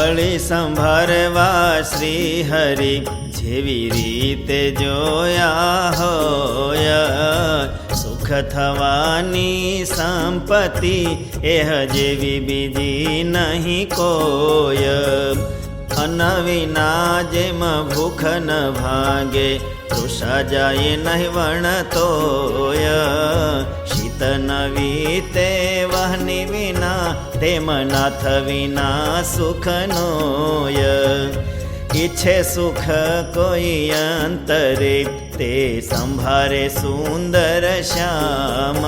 વળી સંભાળવા શ્રી હરિ જેવી રીતે જોયા હોય, સુખ થવાની સંપત્તિ એહ જેવી બીજી નહીં કોય। અન્ન વિના જેમ ભૂખ ન ભાગે, તૃષા જાય નહીં વણતોય। શીત ન વીતે વહની વિના, તેમ નાથ વિના સુખનોય। ઈચ્છે સુખ કોઈ અંતરે, તે સંભારે સુંદર શ્યામ।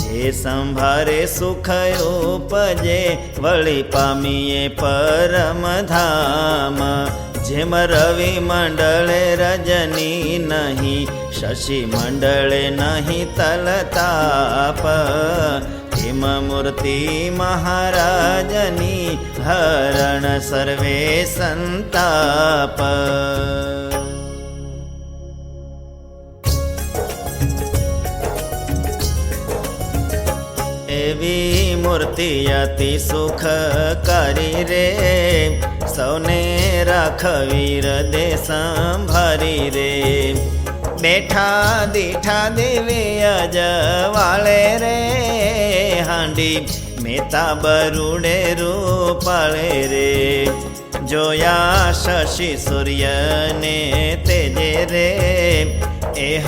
જે સંભારે સુખ ઉપજે, વળી પામીએ પરમ ધામ। જેમ રવિ મંડળે રજની નહીં, શશી મંડળે નહીં તલતાપ। તેમ મૂર્તિ મહારાજની, હરણ સર્વે સંતાપ। એવી મૂર્તિ અતિ સુખકારી રે, સૌને રાખવી હૃદય સંભારી રે। બેઠા દીઠા દિવ્ય જવાળે રે, હાંડી મેતા બરુડે રૂપાળે રે। જોયા શશી સૂર્યને તેજે રે, એહ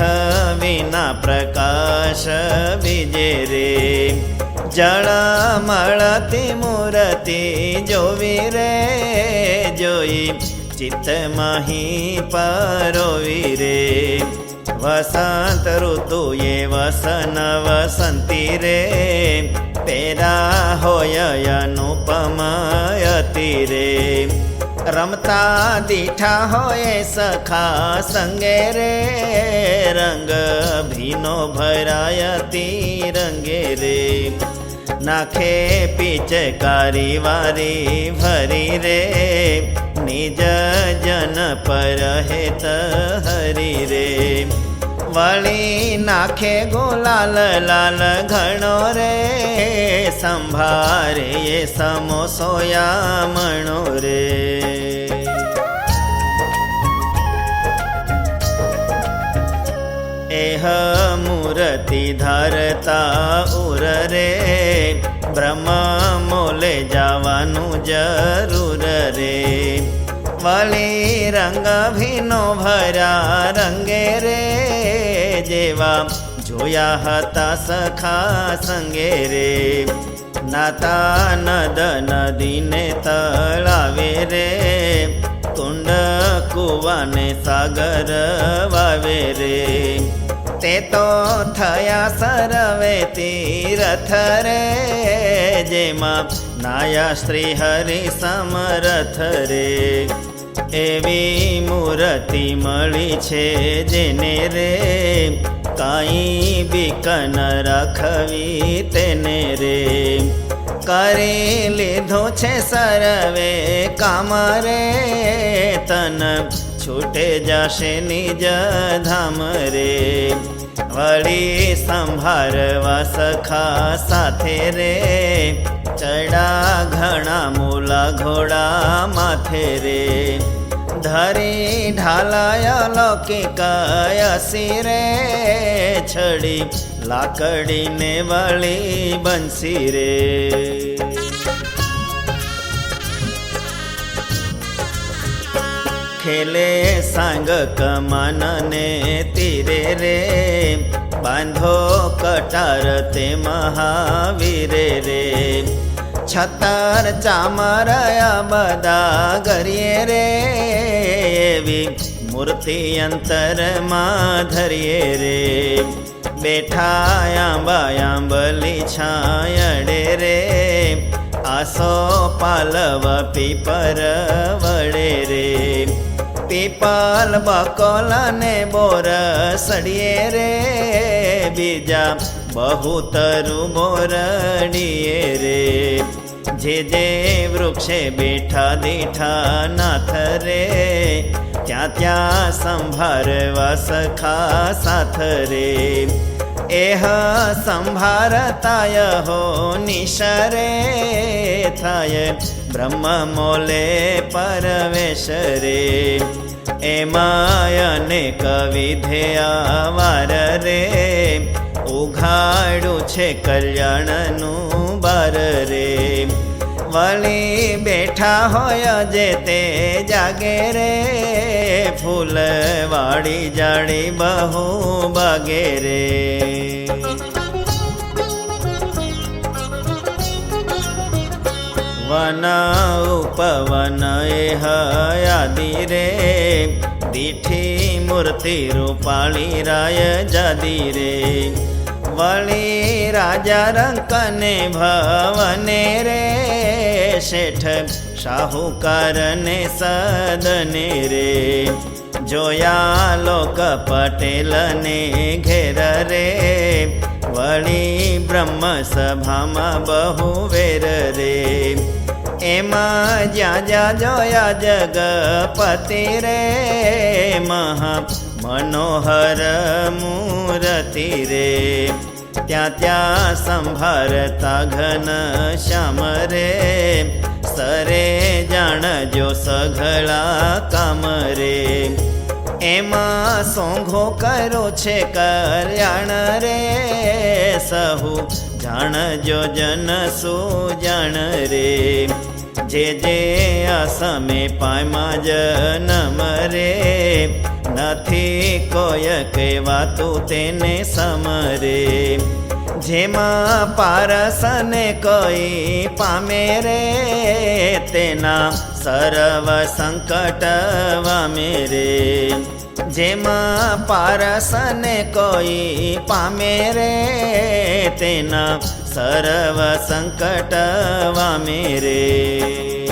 વિના પ્રકાશ બીજે રે। જળમળતી મૂર્તિ જોવી રે, જોઈ ચિત્ત માહી પરોવી રે। વસંત ઋતુએ વસન વસંતી રે, પેરા હોય અનુપમયતી રે। રમતા દીઠા હોય સખા સંગે રે, રંગ ભીનો ભરાયતી રંગે રે। નાખે પિચકારી વારી ભરી રે, નિજ જન પર હેત હરી રે। વળી નાખે ગુલાલ લાલ ઘણો રે, સંભારે એ સમોસોયામણો રે। એહ મૂર્તિ ધારતા ઉર રે, બ્રહ્મ મોલે જવાનું જરૂર રે। વળી રંગ ભીનો ભર્યા રંગે રે, જેવા જોયા હતા સખા સંગે રે। નાતા નદ નદીને તળાવે રે, કુંડ કુવાને સાગર વાવે રે। તે તો થયા સર્વે તીરથ રે, જેમાં નાયા શ્રી હરિ સમરથ રે। એવી મૂર્તિ મળી છે જેને રે, કાંઈ બીક ન રાખવી તેને રે। કરી લીધો છે સર્વે કામ રે, તન છૂટે જશે નિજ ધામ રે। વળી સંભાળવા સખા સાથે રે, ચડા ઘણા મૂલા ઘોડા માથે રે। ધરી ઢાલાય લૌકિક યસી રે, છડી લાકડીને વળી બંસી રે। ખેલે સાંગ કમાનને તીરે રે, બાંધો કટાર તે મહાવીરે રે। છતર ચામરયા બધા ગરીએ રે, એવી મૂર્તિ અંતરમાં ધરીએ રે। બેઠા આંબા આંબલી છાયડે રે, આસો પાલવ પીપર વડે રે। પીપલ બકોલ ને બોર સડીએ રે, બીજા બહુ તરુ બોરડીએ રે। જે જે વૃક્ષે બેઠા દીઠા નાથ રે, ત્યાં ત્યાં સંભાળવા સખા સાથ રે। એહ સંભારતાય હો નિશરે, થાય બ્રહ્મ મોલે પરવેશ રે એમાં અનેક વિધે આવાર રે ઉઘાડું છે કલ્યાણનું બાર રે વળી બેઠા હોય જે તે જાગે રે ફૂલ વાળી જાડી બહુ બાગે રે વન ઉપવન એ હયાદી રે દીઠી મૂર્તિ રૂપાળી રાય જાદી રે વળી રાજા રંકને ભવને રે શેઠ શાહુકારને સદને રે જોયા લોક પટેલને ઘેર રે વળી બ્રહ્મ સભામાં બહુ વેર રે એમાં જ્યાં જ્યાં જોયા જગપતિ રે મહા મનોહર મૂર્તિ રે ત્યાં ત્યાં સંભારતા ઘન શ્યામ રે સરે જાણજો સઘળા કામ રે એમાં સોંઘો કરો છે કલ્યાણ રે સહુ જાણજો જન સુજાણ રે જે જે આસમે પાયમાં જન્મ રે નથી કોઈ કહેવાતું તેને સમરે જેમાં પારસને કોઈ પામે રે તેના સર્વ સંકટ વામે રે જેમાં પારસને કોઈ પામે રે તેના સર્વ સંકટ વામે રે